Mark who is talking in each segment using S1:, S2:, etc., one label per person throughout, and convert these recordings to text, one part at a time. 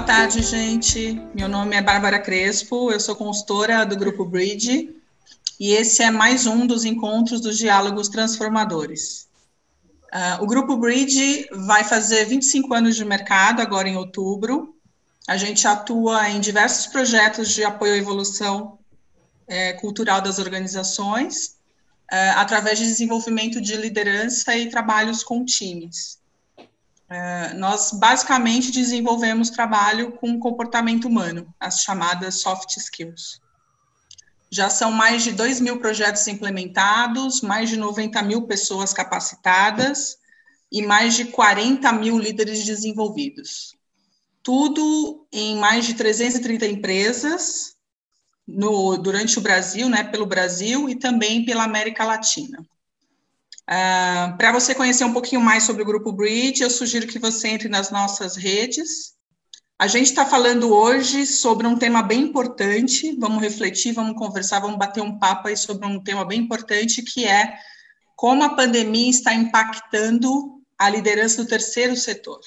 S1: tarde, gente. Meu nome é Bárbara Crespo, eu sou consultora do Grupo Bridge e esse é mais um dos encontros dos Diálogos Transformadores. O Grupo Bridge vai fazer 25 anos de mercado agora em outubro. A gente atua em diversos projetos de apoio à evolução cultural das organizações, através de desenvolvimento de liderança e trabalhos com times. Nós, basicamente, desenvolvemos trabalho com comportamento humano, as chamadas soft skills. Já são mais de 2.000 projetos implementados, mais de 90.000 pessoas capacitadas e mais de 40.000 líderes desenvolvidos. Tudo em mais de 330 empresas durante o Brasil, pelo Brasil e também pela América Latina. Para você conhecer um pouquinho mais sobre o Grupo Bridge, eu sugiro que você entre nas nossas redes. A gente está falando hoje sobre um tema bem importante, vamos refletir, vamos conversar, vamos bater um papo aí sobre um tema bem importante, que é como a pandemia está impactando a liderança do terceiro setor.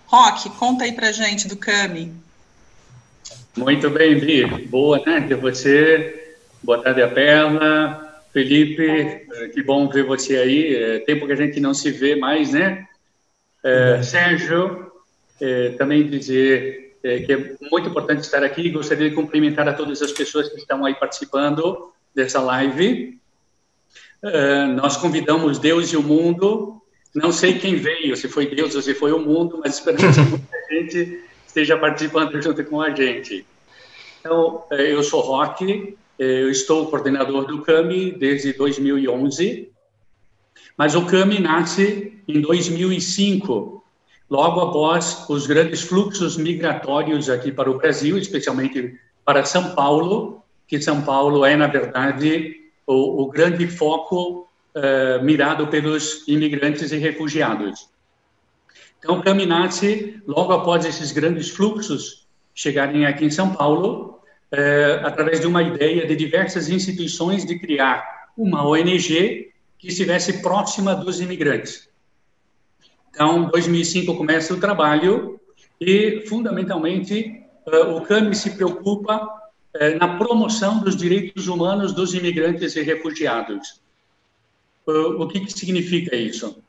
S1: Roque, conta aí para a gente do CAMI.
S2: Muito bem, Bi. Boa tarde a você, boa tarde a Perla. Felipe, que bom ver você aí, tempo que a gente não se vê mais, né? Sérgio, também dizer que é muito importante estar aqui, gostaria de cumprimentar a todas as pessoas que estão aí participando dessa live. Nós convidamos Deus e o mundo, não sei quem veio, se foi Deus ou se foi o mundo, mas esperamos que muita gente esteja participando junto com a gente. Então, eu sou Roque, eu estou coordenador do CAMI desde 2011, mas o CAMI nasce em 2005, logo após os grandes fluxos migratórios aqui para o Brasil, especialmente para São Paulo, que São Paulo é, na verdade, o grande foco mirado pelos imigrantes e refugiados. Então, o CAMI nasce logo após esses grandes fluxos chegarem aqui em São Paulo, através de uma ideia de diversas instituições de criar uma ONG que estivesse próxima dos imigrantes. Então, em 2005 começa o trabalho e, fundamentalmente, o CAMI se preocupa na promoção dos direitos humanos dos imigrantes e refugiados. O que significa isso?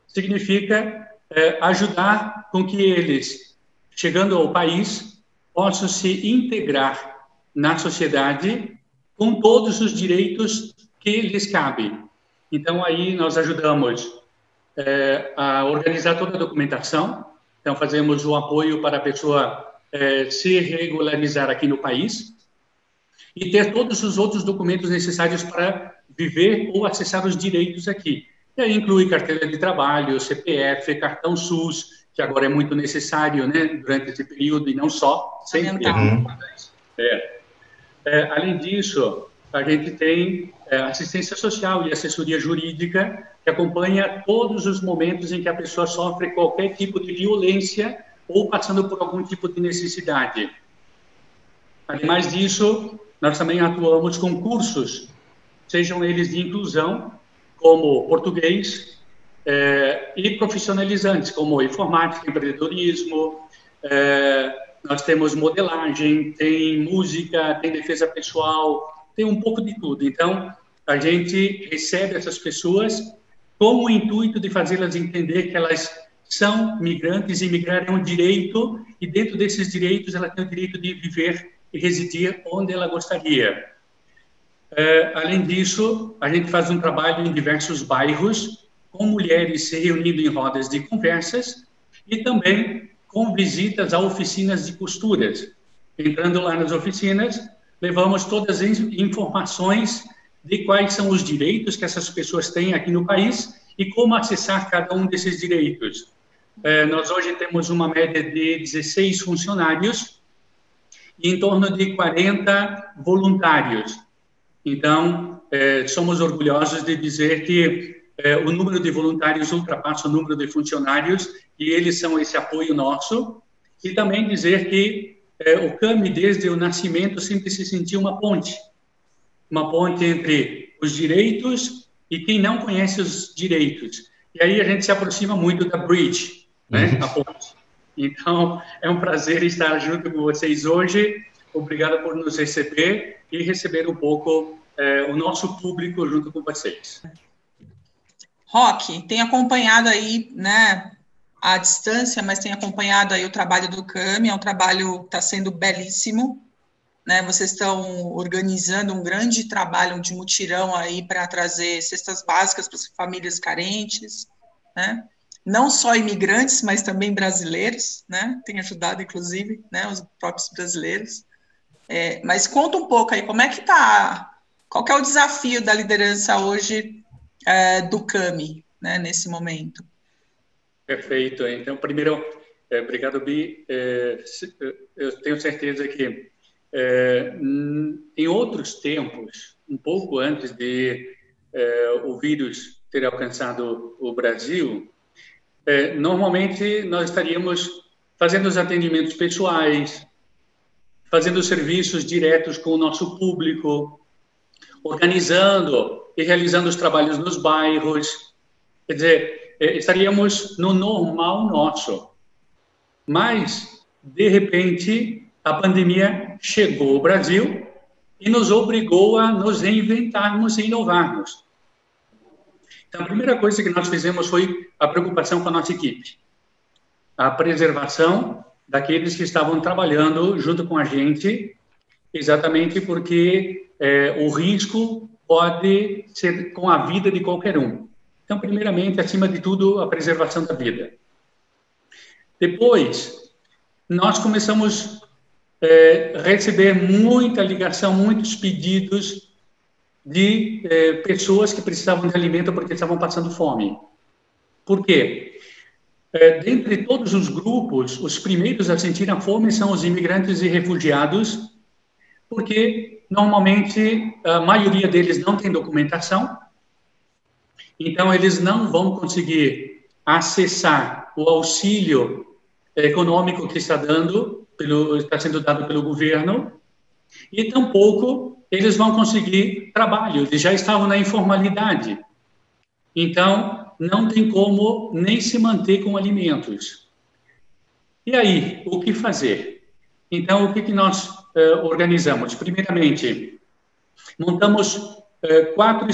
S2: Significa ajudar com que eles, chegando ao país, possam se integrar na sociedade com todos os direitos que lhes cabem. Então, aí nós ajudamos a organizar toda a documentação, então fazemos o apoio para a pessoa se regularizar aqui no país e ter todos os outros documentos necessários para viver ou acessar os direitos aqui. E aí inclui carteira de trabalho, CPF, cartão SUS, que agora é muito necessário, né, durante esse período, e não só, sempre é muito importante. Além disso, a gente tem assistência social e assessoria jurídica que acompanha todos os momentos em que a pessoa sofre qualquer tipo de violência ou passando por algum tipo de necessidade. Ademais disso, nós também atuamos com cursos, sejam eles de inclusão, como português, e profissionalizantes, como informática, empreendedorismo, nós temos modelagem, tem música, tem defesa pessoal, tem um pouco de tudo. Então, a gente recebe essas pessoas com o intuito de fazê-las entender que elas são migrantes e migrar é um direito, e dentro desses direitos ela tem o direito de viver e residir onde ela gostaria. Além disso, a gente faz um trabalho em diversos bairros, com mulheres se reunindo em rodas de conversas, e também com visitas a oficinas de costuras. Entrando lá nas oficinas, levamos todas as informações de quais são os direitos que essas pessoas têm aqui no país e como acessar cada um desses direitos. Nós hoje temos uma média de 16 funcionários e em torno de 40 voluntários. Então, somos orgulhosos de dizer que o número de voluntários ultrapassa o número de funcionários e eles são esse apoio nosso. E também dizer que o CAMI, desde o nascimento, sempre se sentiu uma ponte entre os direitos e quem não conhece os direitos. E aí a gente se aproxima muito da Bridge, né, a ponte. Então, é um prazer estar junto com vocês hoje. Obrigado por nos receber e receber um pouco o nosso público junto com vocês.
S1: Roque, tem acompanhado aí, né, à distância, mas tem acompanhado aí o trabalho do CAMI, é um trabalho que está sendo belíssimo, né, vocês estão organizando um grande trabalho de mutirão aí para trazer cestas básicas para as famílias carentes, né, não só imigrantes, mas também brasileiros, né, tem ajudado, inclusive, né, os próprios brasileiros. Mas conta um pouco aí, como é que está, qual que é o desafio da liderança hoje do CAMI, né, nesse momento?
S2: Perfeito. Então, primeiro, obrigado, Bi. Eu tenho certeza que em outros tempos, um pouco antes de o vírus ter alcançado o Brasil, normalmente nós estaríamos fazendo os atendimentos pessoais, fazendo serviços diretos com o nosso público, organizando e realizando os trabalhos nos bairros. Quer dizer, estaríamos no normal nosso. Mas, de repente, a pandemia chegou ao Brasil e nos obrigou a nos reinventarmos e inovarmos. Então, a primeira coisa que nós fizemos foi a preocupação com a nossa equipe. A preservação daqueles que estavam trabalhando junto com a gente, exatamente porque o risco pode ser com a vida de qualquer um. Então, primeiramente, acima de tudo, a preservação da vida. Depois, nós começamos a receber muita ligação, muitos pedidos de pessoas que precisavam de alimento porque estavam passando fome. Por quê? Dentre todos os grupos, os primeiros a sentir a fome são os imigrantes e refugiados, porque normalmente a maioria deles não tem documentação, então eles não vão conseguir acessar o auxílio econômico que está sendo dado pelo governo, e tampouco eles vão conseguir trabalho, eles já estavam na informalidade. Então, não tem como nem se manter com alimentos. E aí, o que fazer? Então, o que nós organizamos? Primeiramente, montamos 4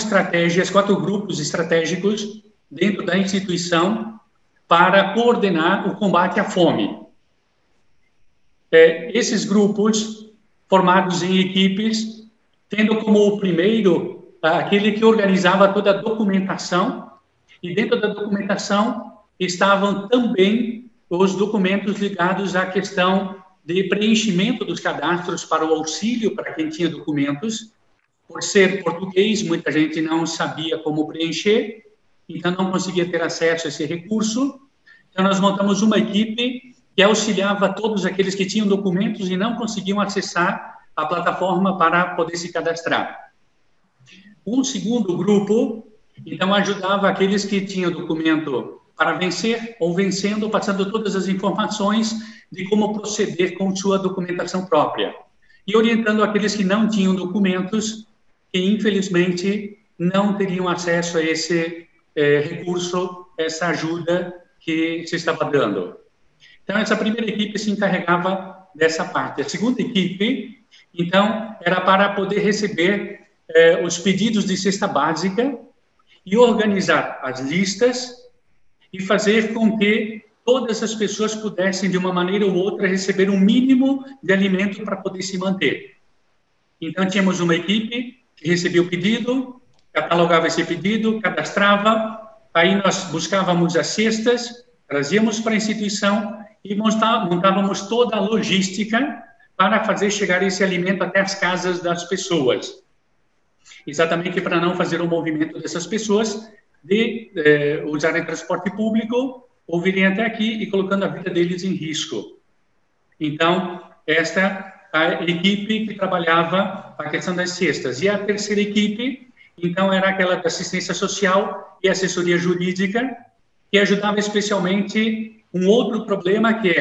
S2: grupos estratégicos dentro da instituição para coordenar o combate à fome. Esses grupos, formados em equipes, tendo como o primeiro aquele que organizava toda a documentação, e dentro da documentação estavam também os documentos ligados à questão de preenchimento dos cadastros para o auxílio para quem tinha documentos. Por ser português, muita gente não sabia como preencher, então não conseguia ter acesso a esse recurso. Então, nós montamos uma equipe que auxiliava todos aqueles que tinham documentos e não conseguiam acessar a plataforma para poder se cadastrar. Um segundo grupo, então, ajudava aqueles que tinham documento para vencer ou vencendo, passando todas as informações de como proceder com sua documentação própria. E orientando aqueles que não tinham documentos, que infelizmente não teriam acesso a esse recurso, essa ajuda que se estava dando. Então, essa primeira equipe se encarregava dessa parte. A segunda equipe, então, era para poder receber os pedidos de cesta básica e organizar as listas e fazer com que todas as pessoas pudessem, de uma maneira ou outra, receber um mínimo de alimento para poder se manter. Então, tínhamos uma equipe que recebia o pedido, catalogava esse pedido, cadastrava, aí nós buscávamos as cestas, trazíamos para a instituição e montávamos toda a logística para fazer chegar esse alimento até as casas das pessoas. Exatamente para não fazer o movimento dessas pessoas de usarem transporte público ou virem até aqui e colocando a vida deles em risco. Então, esta a equipe que trabalhava a questão das cestas. E a terceira equipe, então, era aquela da assistência social e assessoria jurídica, que ajudava especialmente um outro problema, que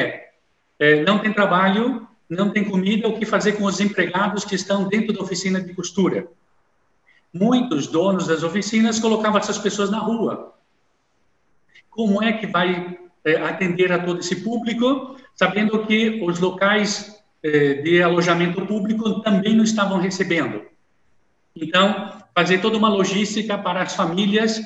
S2: não tem trabalho, não tem comida, o que fazer com os empregados que estão dentro da oficina de costura. Muitos donos das oficinas colocavam essas pessoas na rua. Como é que vai atender a todo esse público, sabendo que os locais de alojamento público também não estavam recebendo. Então, fazer toda uma logística para as famílias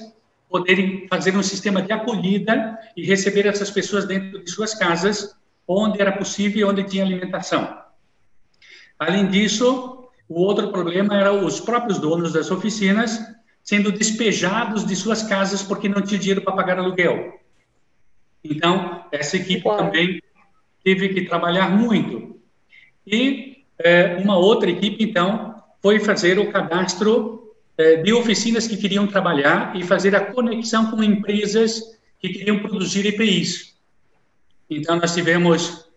S2: poderem fazer um sistema de acolhida e receber essas pessoas dentro de suas casas, onde era possível e onde tinha alimentação. Além disso, o outro problema era os próprios donos das oficinas sendo despejados de suas casas porque não tinha dinheiro para pagar aluguel. Então, essa equipe também teve que trabalhar muito. E uma outra equipe, então, foi fazer o cadastro de oficinas que queriam trabalhar e fazer a conexão com empresas que queriam produzir EPIs. Então, nós tivemos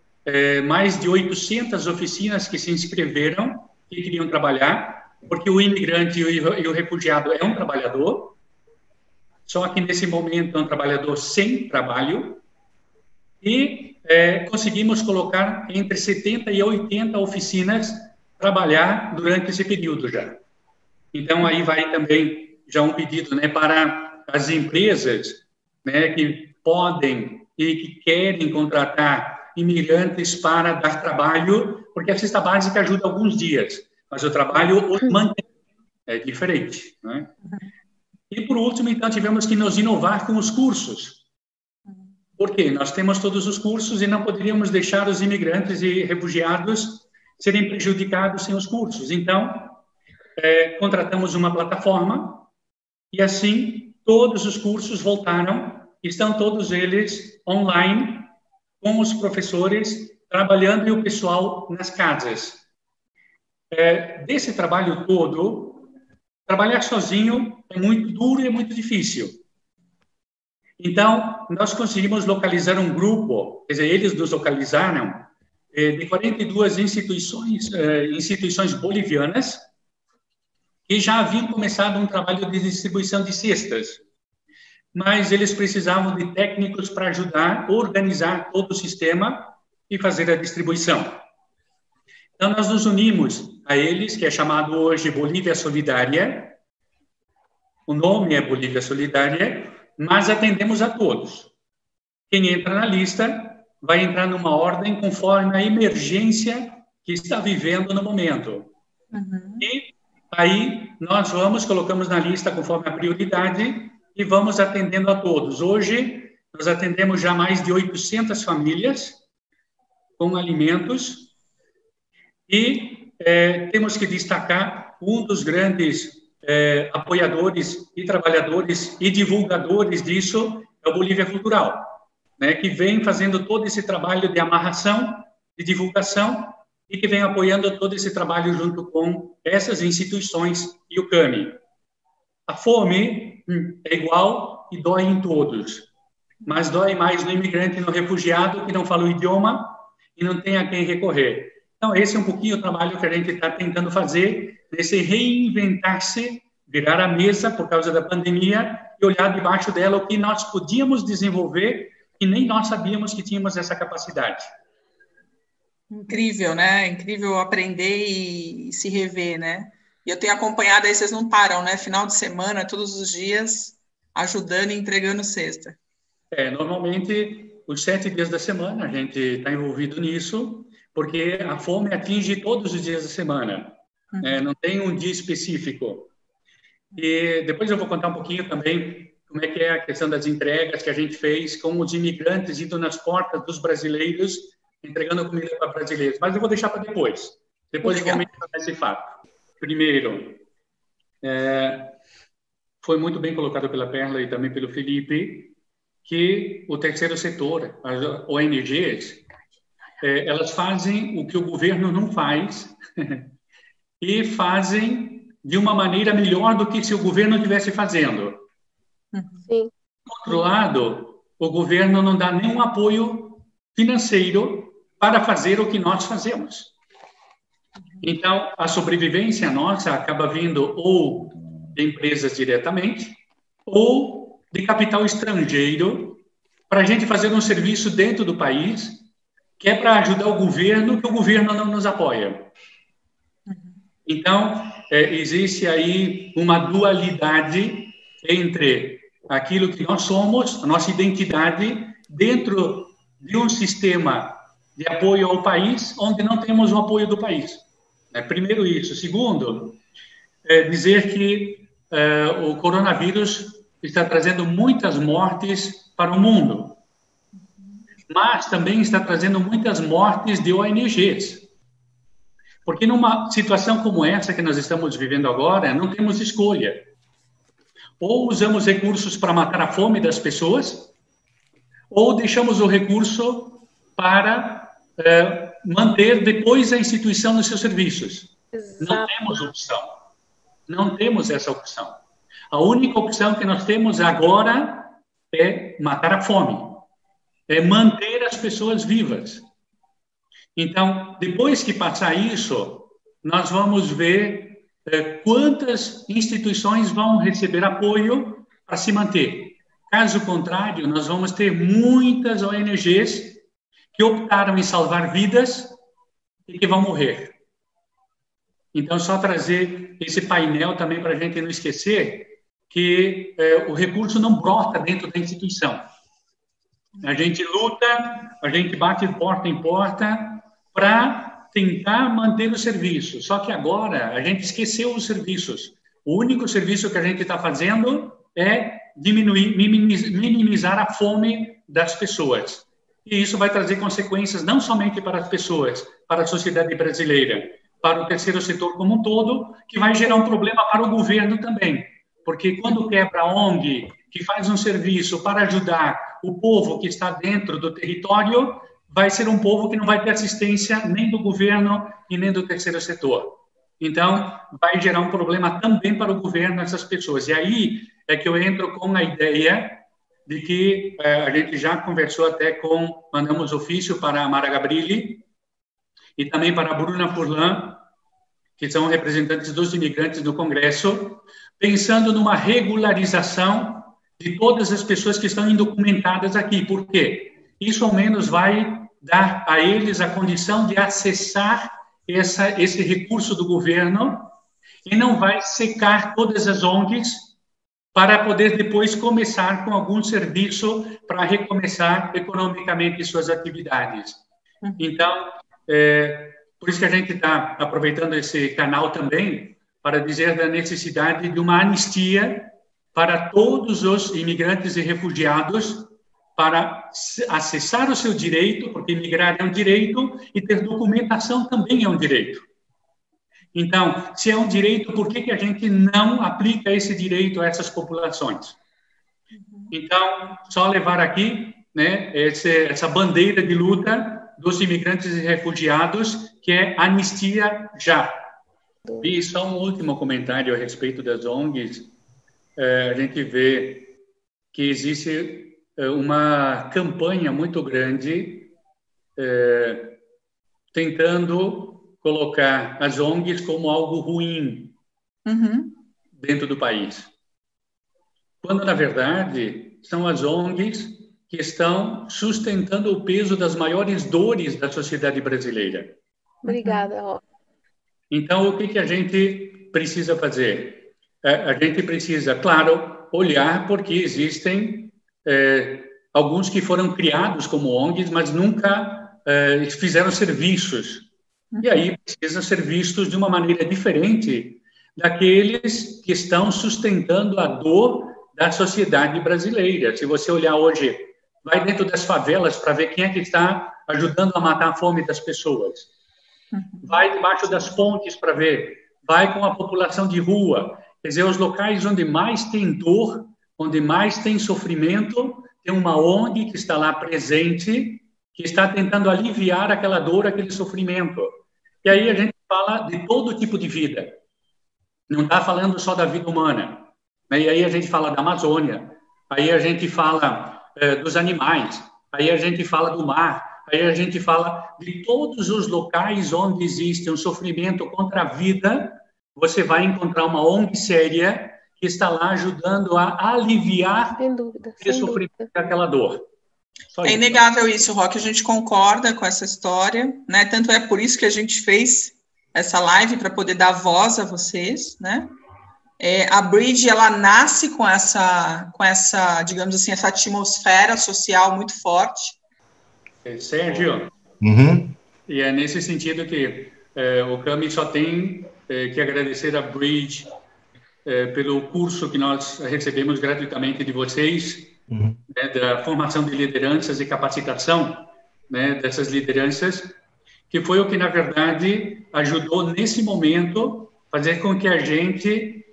S2: mais de 800 oficinas que se inscreveram e queriam trabalhar, porque o imigrante e o refugiado é um trabalhador, só que nesse momento é um trabalhador sem trabalho, e conseguimos colocar entre 70 e 80 oficinas trabalhar durante esse período já. Então, aí vai também já um pedido, né, para as empresas, né, que podem e que querem contratar imigrantes para dar trabalho, porque a cesta básica ajuda alguns dias, mas o trabalho os mantém, é diferente, né? E, por último, então, tivemos que nos inovar com os cursos. Por quê? Nós temos todos os cursos e não poderíamos deixar os imigrantes e refugiados serem prejudicados sem os cursos. Então, contratamos uma plataforma e, assim, todos os cursos voltaram, estão todos eles online, com os professores trabalhando e o pessoal nas casas. Desse trabalho todo, trabalhar sozinho é muito duro e é muito difícil. Então, nós conseguimos localizar um grupo, quer dizer, eles nos localizaram, de 42 instituições bolivianas, que já haviam começado um trabalho de distribuição de cestas, mas eles precisavam de técnicos para ajudar a organizar todo o sistema e fazer a distribuição. Então, nós nos unimos a eles, que é chamado hoje Bolívia Solidária. O nome é Bolívia Solidária, mas atendemos a todos. Quem entra na lista vai entrar numa ordem conforme a emergência que está vivendo no momento. E aí nós colocamos na lista conforme a prioridade e vamos atendendo a todos. Hoje, nós atendemos já mais de 800 famílias com alimentos e temos que destacar um dos grandes apoiadores e trabalhadores e divulgadores disso é o Bolívia Cultural, né, que vem fazendo todo esse trabalho de amarração, de divulgação e que vem apoiando todo esse trabalho junto com essas instituições e o CAMI. A fome é igual e dói em todos, mas dói mais no imigrante e no refugiado que não fala o idioma e não tem a quem recorrer. Então, esse é um pouquinho o trabalho que a gente está tentando fazer, nesse reinventar-se, virar a mesa por causa da pandemia e olhar debaixo dela o que nós podíamos desenvolver e nem nós sabíamos que tínhamos essa capacidade.
S1: Incrível, né? Incrível aprender e se rever, né? E eu tenho acompanhado, aí vocês não param, né? Final de semana, todos os dias, ajudando e entregando cesta.
S2: Normalmente, os 7 dias da semana, a gente está envolvido nisso, porque a fome atinge todos os dias da semana. Não tem um dia específico. E depois eu vou contar um pouquinho também como é que é a questão das entregas que a gente fez com os imigrantes indo nas portas dos brasileiros, entregando comida para brasileiros. Mas eu vou deixar para depois. Depois eu vou mencionar esse fato. Primeiro, foi muito bem colocado pela Perla e também pelo Felipe, que o terceiro setor, as ONGs, elas fazem o que o governo não faz e fazem de uma maneira melhor do que se o governo estivesse fazendo.
S3: Sim.
S2: Por outro lado, o governo não dá nenhum apoio financeiro para fazer o que nós fazemos. Então, a sobrevivência nossa acaba vindo ou de empresas diretamente ou de capital estrangeiro para a gente fazer um serviço dentro do país que é para ajudar o governo, que o governo não nos apoia. Então, existe aí uma dualidade entre aquilo que nós somos, a nossa identidade, dentro de um sistema de apoio ao país, onde não temos o apoio do país. Primeiro isso. Segundo, dizer que o coronavírus está trazendo muitas mortes para o mundo, mas também está trazendo muitas mortes de ONGs. Porque numa situação como essa que nós estamos vivendo agora, não temos escolha. Ou usamos recursos para matar a fome das pessoas, ou deixamos o recurso para manter depois a instituição dos seus serviços. Exato. Não temos opção. Não temos essa opção. A única opção que nós temos agora é matar a fome. É manter as pessoas vivas. Então, depois que passar isso, nós vamos ver quantas instituições vão receber apoio para se manter. Caso contrário, nós vamos ter muitas ONGs que optaram em salvar vidas e que vão morrer. Então, só trazer esse painel também para a gente não esquecer que o recurso não brota dentro da instituição. A gente luta, a gente bate de porta em porta para tentar manter o serviço. Só que agora a gente esqueceu os serviços. O único serviço que a gente está fazendo é diminuir, minimizar a fome das pessoas. E isso vai trazer consequências não somente para as pessoas, para a sociedade brasileira, para o terceiro setor como um todo, que vai gerar um problema para o governo também. Porque quando quebra a ONG, que faz um serviço para ajudar o povo que está dentro do território, vai ser um povo que não vai ter assistência nem do governo e nem do terceiro setor. Então, vai gerar um problema também para o governo, essas pessoas. E aí é que eu entro com a ideia de que a gente já conversou até mandamos ofício para a Mara Gabrilli e também para a Bruna Furlan, que são representantes dos imigrantes do Congresso, pensando numa regularização de todas as pessoas que estão indocumentadas aqui. Por quê? Isso, ao menos, vai dar a eles a condição de acessar esse recurso do governo e não vai secar todas as ONGs para poder depois começar com algum serviço para recomeçar economicamente suas atividades. Então, por isso que a gente está aproveitando esse canal também para dizer da necessidade de uma anistia para todos os imigrantes e refugiados para acessar o seu direito, porque imigrar é um direito e ter documentação também é um direito. Então, se é um direito, por que a gente não aplica esse direito a essas populações? Então, só levar aqui, né, essa bandeira de luta dos imigrantes e refugiados, que é anistia já. E só um último comentário a respeito das ONGs. A gente vê que existe uma campanha muito grande tentando colocar as ONGs como algo ruim dentro do país. Quando, na verdade, são as ONGs que estão sustentando o peso das maiores dores da sociedade brasileira.
S3: Obrigada, Roque.
S2: Então, o que a gente precisa fazer? A gente precisa, claro, olhar porque existem alguns que foram criados como ONGs, mas nunca fizeram serviços. E aí precisam ser vistos de uma maneira diferente daqueles que estão sustentando a dor da sociedade brasileira. Se você olhar hoje, vai dentro das favelas para ver quem é que está ajudando a matar a fome das pessoas. Vai debaixo das pontes para ver. Vai com a população de rua. Quer dizer, os locais onde mais tem dor, onde mais tem sofrimento, tem uma ONG que está lá presente, que está tentando aliviar aquela dor, aquele sofrimento. E aí a gente fala de todo tipo de vida. Não está falando só da vida humana. E aí a gente fala da Amazônia, aí a gente fala dos animais, aí a gente fala do mar, aí a gente fala de todos os locais onde existe um sofrimento contra a vida. Você vai encontrar uma ONG séria que está lá ajudando a aliviar esse sofrimento, aquela dor.
S1: É inegável isso, Roque, a gente concorda com essa história, né? Tanto é por isso que a gente fez essa live, para poder dar voz a vocês, né? A Bridge, ela nasce com essa, digamos assim, essa atmosfera social muito forte.
S2: Sérgio, e é nesse sentido que o CAMI só tem que agradecer a Bridge pelo curso que nós recebemos gratuitamente de vocês, né, da formação de lideranças e capacitação, né, dessas lideranças, que foi o que, na verdade, ajudou nesse momento fazer com que a gente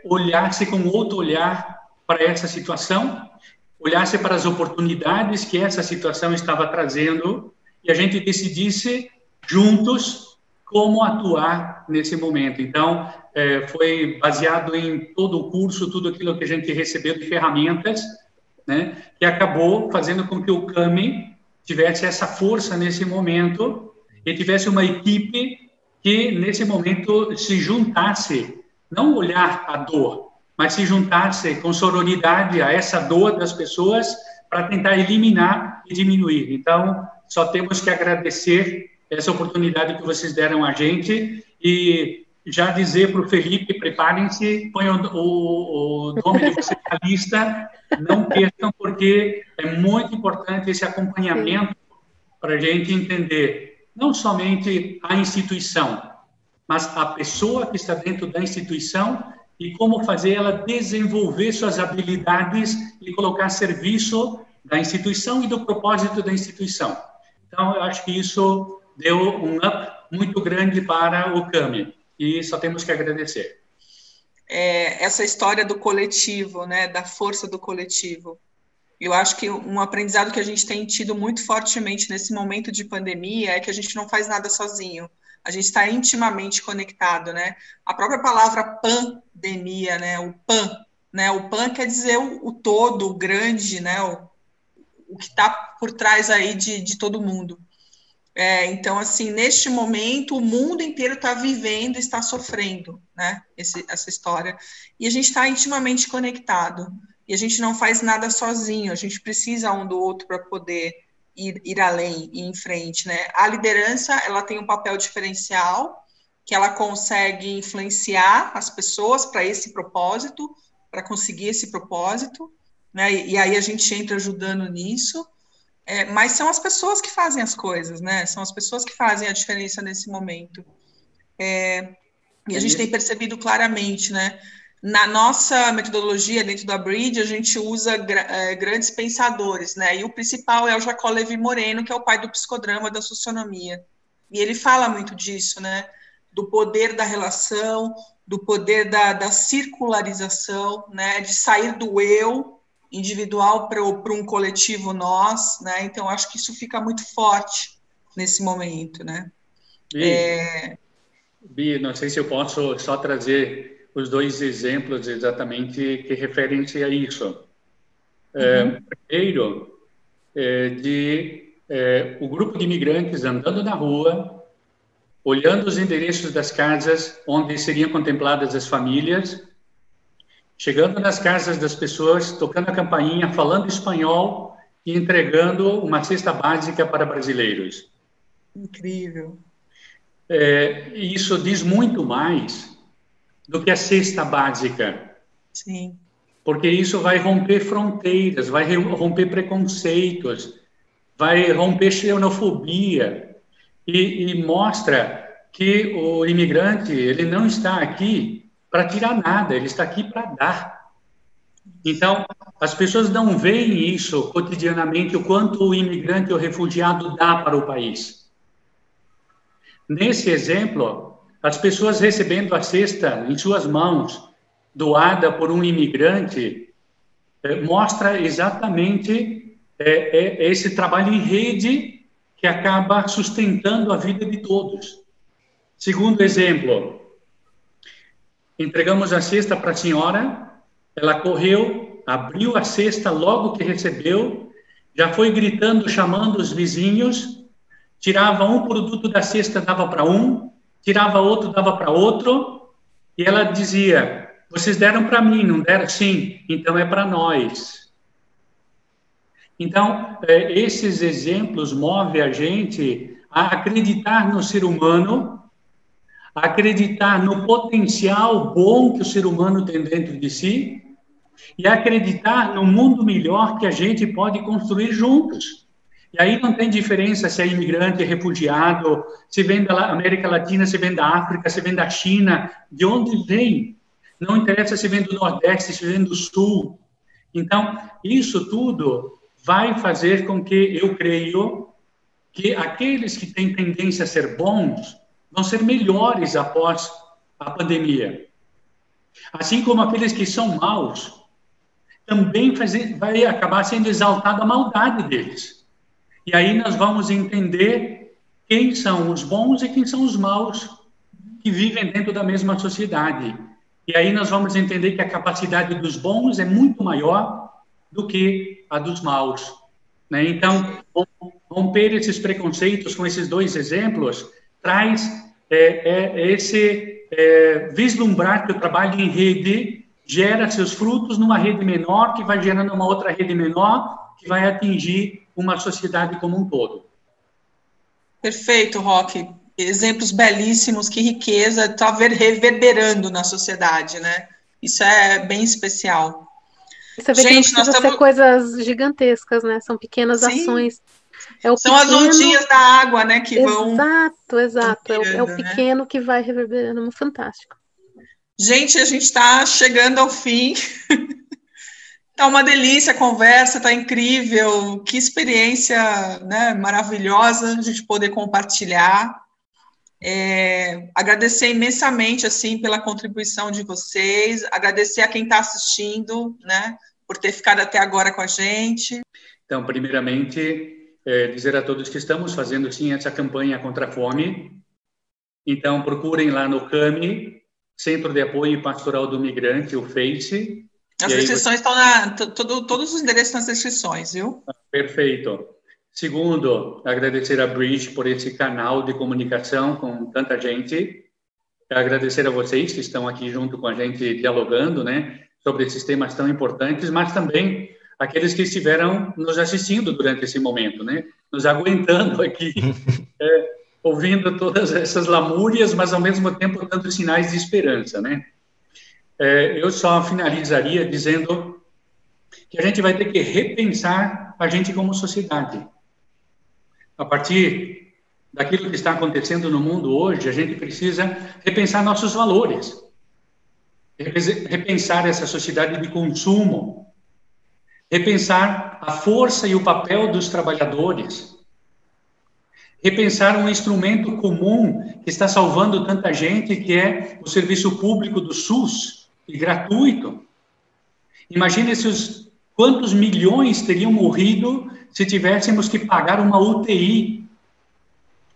S2: olhasse com outro olhar para essa situação, olhasse para as oportunidades que essa situação estava trazendo e a gente decidisse juntos como atuar nesse momento. Então, foi baseado em todo o curso, tudo aquilo que a gente recebeu de ferramentas, né, que acabou fazendo com que o CAMI tivesse essa força nesse momento e tivesse uma equipe que, nesse momento, se juntasse, não olhar a dor, mas se juntasse com sororidade a essa dor das pessoas para tentar eliminar e diminuir. Então, só temos que agradecer essa oportunidade que vocês deram a gente e já dizer para o Felipe, preparem-se, ponham o nome de vocês na lista, não percam, porque é muito importante esse acompanhamento para a gente entender não somente a instituição, mas a pessoa que está dentro da instituição e como fazer ela desenvolver suas habilidades e colocar a serviço da instituição e do propósito da instituição. Então, eu acho que isso deu um up muito grande para o CAMI e só temos que agradecer.
S1: Essa história do coletivo, né, da força do coletivo. Eu acho que um aprendizado que a gente tem tido muito fortemente nesse momento de pandemia é que a gente não faz nada sozinho. A gente está intimamente conectado, né? A própria palavra pandemia, né? O pan, né? O pan quer dizer o todo, o grande, né? O que está por trás aí de todo mundo. Então, assim, neste momento, o mundo inteiro está vivendo, está sofrendo, né? Essa história. E a gente está intimamente conectado. E a gente não faz nada sozinho, a gente precisa um do outro para poder ir além, ir em frente, né? A liderança, ela tem um papel diferencial, que ela consegue influenciar as pessoas para esse propósito, para conseguir esse propósito, né? E aí a gente entra ajudando nisso, mas são as pessoas que fazem as coisas, né? São as pessoas que fazem a diferença nesse momento. E a gente tem percebido claramente, né? Na nossa metodologia, dentro da Bridge, a gente usa grandes pensadores, né? E o principal é o Jacó Levi Moreno, que é o pai do psicodrama, da socionomia. E ele fala muito disso, né? Do poder da relação, do poder da circularização, né? De sair do eu individual para um coletivo nós, né? Então, acho que isso fica muito forte nesse momento, né?
S2: Bi, não sei se eu posso só trazer os dois exemplos exatamente que referem-se a isso. Primeiro, o grupo de imigrantes andando na rua, olhando os endereços das casas onde seriam contempladas as famílias, chegando nas casas das pessoas, tocando a campainha, falando espanhol e entregando uma cesta básica para brasileiros.
S1: Incrível.
S2: Isso diz muito mais do que a cesta básica.
S1: Sim.
S2: Porque isso vai romper fronteiras, vai romper preconceitos, vai romper xenofobia e mostra que o imigrante, ele não está aqui para tirar nada, ele está aqui para dar. Então, as pessoas não veem isso cotidianamente, o quanto o imigrante ou o refugiado dá para o país. Nesse exemplo, as pessoas recebendo a cesta em suas mãos, doada por um imigrante, mostra exatamente esse trabalho em rede que acaba sustentando a vida de todos. Segundo exemplo, entregamos a cesta para a senhora, ela correu, abriu a cesta logo que recebeu, já foi gritando, chamando os vizinhos, tirava um produto da cesta, dava para um, tirava outro, dava para outro, e ela dizia: vocês deram para mim, não deram? Sim, então é para nós. Então, esses exemplos movem a gente a acreditar no ser humano, acreditar no potencial bom que o ser humano tem dentro de si e acreditar no mundo melhor que a gente pode construir juntos. E aí não tem diferença se é imigrante, refugiado, se vem da América Latina, se vem da África, se vem da China, de onde vem. Não interessa se vem do Nordeste, se vem do Sul. Então, isso tudo vai fazer com que eu creio que aqueles que têm tendência a ser bons vão ser melhores após a pandemia. Assim como aqueles que são maus, também vai acabar sendo exaltada a maldade deles. E aí nós vamos entender quem são os bons e quem são os maus que vivem dentro da mesma sociedade. E aí nós vamos entender que a capacidade dos bons é muito maior do que a dos maus. Né? Então, romper esses preconceitos com esses dois exemplos traz vislumbrar que o trabalho em rede gera seus frutos numa rede menor, que vai gerando uma outra rede menor, que vai atingir uma sociedade como um todo.
S1: Perfeito, Roque. Exemplos belíssimos, que riqueza está reverberando na sociedade, né? Isso é bem especial.
S3: Você vê que não precisa ser coisas gigantescas, né? São pequenas ações.
S1: São as ondinhas da água, né? Que vão...
S3: Exato. É o pequeno, né? Que vai reverberando. Fantástico.
S1: Gente, a gente está chegando ao fim. Tá uma delícia a conversa, tá incrível. Que experiência, né, maravilhosa a gente poder compartilhar. Agradecer imensamente, assim, pela contribuição de vocês, agradecer a quem está assistindo, né, por ter ficado até agora com a gente.
S2: Então, primeiramente, dizer a todos que estamos fazendo, sim, essa campanha contra a fome. Então, procurem lá no CAMI, Centro de Apoio Pastoral do Migrante, o Face.
S1: As descrições estão todos os endereços nas descrições, viu?
S2: Perfeito. Segundo, agradecer a Bridge por esse canal de comunicação com tanta gente. Agradecer a vocês que estão aqui junto com a gente dialogando, né, sobre esses temas tão importantes, mas também aqueles que estiveram nos assistindo durante esse momento, né, nos aguentando aqui, ouvindo todas essas lamúrias, mas ao mesmo tempo dando sinais de esperança, né. Eu só finalizaria dizendo que a gente vai ter que repensar a gente como sociedade. A partir daquilo que está acontecendo no mundo hoje, a gente precisa repensar nossos valores, repensar essa sociedade de consumo, repensar a força e o papel dos trabalhadores, repensar um instrumento comum que está salvando tanta gente, que é o serviço público do SUS, e gratuito. Imagine quantos milhões teriam morrido se tivéssemos que pagar uma UTI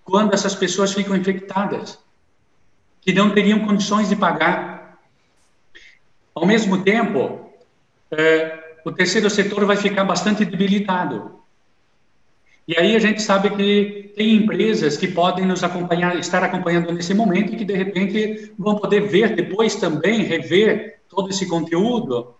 S2: quando essas pessoas ficam infectadas, que não teriam condições de pagar. Ao mesmo tempo, o terceiro setor vai ficar bastante debilitado. E aí a gente sabe que tem empresas que podem nos estar acompanhando nesse momento e que, de repente, vão poder ver depois também, rever todo esse conteúdo.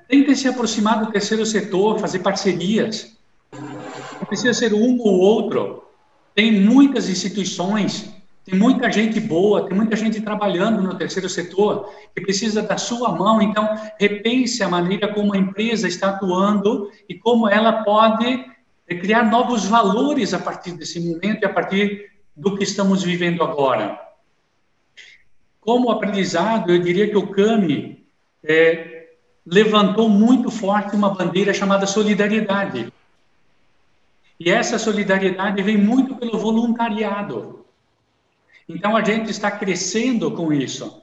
S2: Tentem se aproximar do terceiro setor, fazer parcerias. Não precisa ser um ou outro. Tem muitas instituições, tem muita gente boa, tem muita gente trabalhando no terceiro setor que precisa da sua mão. Então, repense a maneira como a empresa está atuando e como ela pode criar novos valores a partir desse momento e a partir do que estamos vivendo agora. Como aprendizado, eu diria que o CAMI levantou muito forte uma bandeira chamada solidariedade. E essa solidariedade vem muito pelo voluntariado. Então, a gente está crescendo com isso.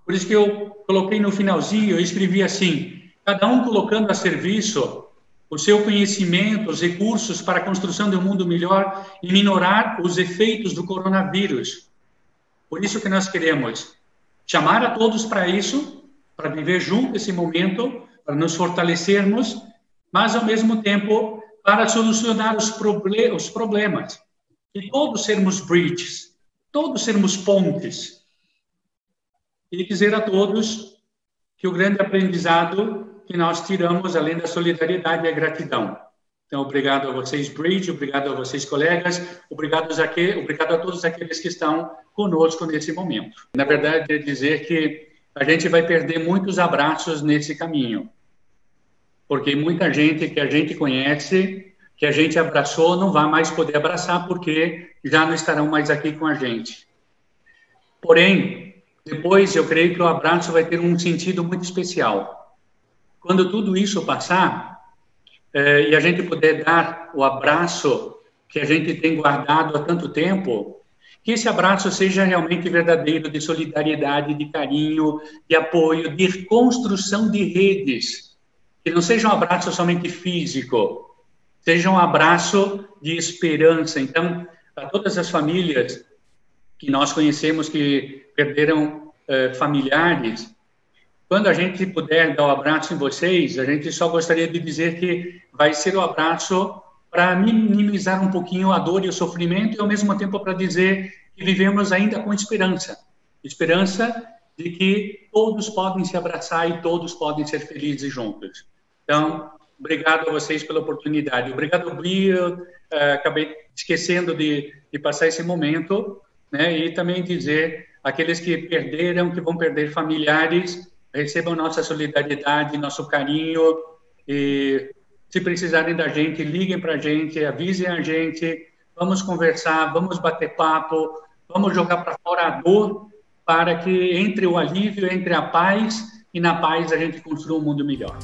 S2: Por isso que eu coloquei no finalzinho, eu escrevi assim, cada um colocando a serviço o seu conhecimento, os recursos para a construção de um mundo melhor e minorar os efeitos do coronavírus. Por isso que nós queremos chamar a todos para isso, para viver junto esse momento, para nos fortalecermos, mas, ao mesmo tempo, para solucionar os problemas. E todos sermos bridges, todos sermos pontes. E dizer a todos que o grande aprendizado que nós tiramos, além da solidariedade, é a gratidão. Então, obrigado a vocês, Bridge, obrigado a vocês, colegas, obrigado a todos aqueles que estão conosco nesse momento. Na verdade, é dizer que a gente vai perder muitos abraços nesse caminho, porque muita gente que a gente conhece, que a gente abraçou, não vai mais poder abraçar, porque já não estarão mais aqui com a gente. Porém, depois eu creio que o abraço vai ter um sentido muito especial. Quando tudo isso passar, e a gente puder dar o abraço que a gente tem guardado há tanto tempo, que esse abraço seja realmente verdadeiro, de solidariedade, de carinho, de apoio, de construção de redes, que não seja um abraço somente físico, seja um abraço de esperança. Então, a todas as famílias que nós conhecemos que perderam familiares, quando a gente puder dar o abraço em vocês, a gente só gostaria de dizer que vai ser o abraço para minimizar um pouquinho a dor e o sofrimento e, ao mesmo tempo, para dizer que vivemos ainda com esperança. Esperança de que todos podem se abraçar e todos podem ser felizes juntos. Então, obrigado a vocês pela oportunidade. Obrigado, Bri. Acabei esquecendo de passar esse momento, né? E também dizer aqueles que perderam, que vão perder familiares, recebam nossa solidariedade, nosso carinho, e se precisarem da gente, liguem para a gente, avisem a gente, vamos conversar, vamos bater papo, vamos jogar para fora a dor, para que entre o alívio, entre a paz, e na paz a gente construa um mundo melhor.